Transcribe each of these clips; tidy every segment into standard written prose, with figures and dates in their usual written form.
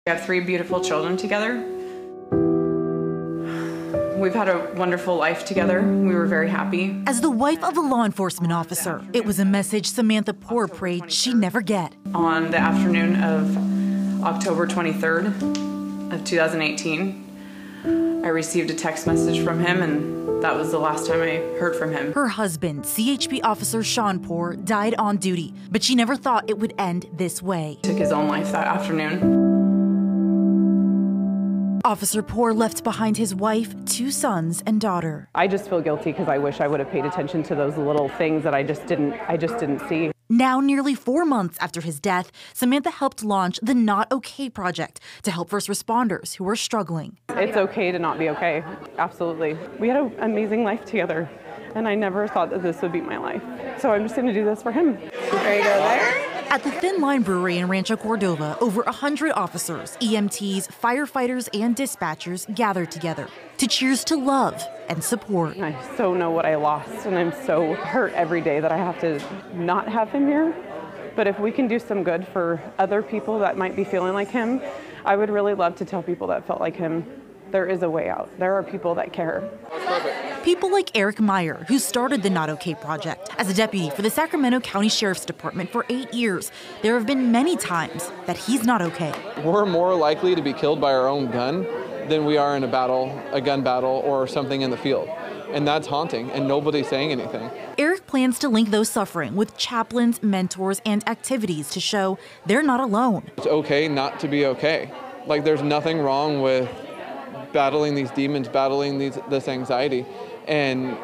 We have 3 beautiful children together. We've had a wonderful life together. We were very happy. As the wife of a law enforcement officer, it was a message Samantha Poore prayed she'd never get. On the afternoon of October 23rd of 2018, I received a text message from him, and that was the last time I heard from him. Her husband, CHP officer Sean Poore, died on duty, but she never thought it would end this way. He took his own life that afternoon. Officer Poore left behind his wife, 2 sons, and daughter. I just feel guilty because I wish I would have paid attention to those little things that I just didn't see. Now, nearly 4 months after his death, Samantha helped launch the Not OK Project to help first responders who are struggling. It's okay to not be okay. Absolutely. We had an amazing life together, and I never thought that this would be my life. So I'm just going to do this for him. There you go there. At the Thin Line Brewery in Rancho Cordova, over 100 officers, EMTs, firefighters, and dispatchers gathered together to cheers to love and support. I so know what I lost, and I'm so hurt every day that I have to not have him here. But if we can do some good for other people that might be feeling like him, I would really love to tell people that felt like him, there is a way out. There are people that care. People like Eric Meyer, who started the Not OK Project. As a deputy for the Sacramento County Sheriff's Department for 8 years, there have been many times that he's not okay. We're more likely to be killed by our own gun than we are in a gun battle or something in the field. And that's haunting, and nobody's saying anything. Eric plans to link those suffering with chaplains, mentors, and activities to show they're not alone. It's okay not to be okay. Like, there's nothing wrong with battling these demons, battling this anxiety, and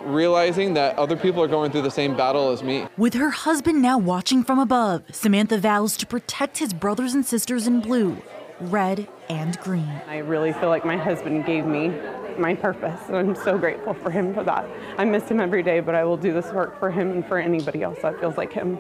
realizing that other people are going through the same battle as me. With her husband now watching from above, Samantha vows to protect his brothers and sisters in blue, red, and green. I really feel like my husband gave me my purpose, and I'm so grateful for him for that. I miss him every day, but I will do this work for him and for anybody else that feels like him.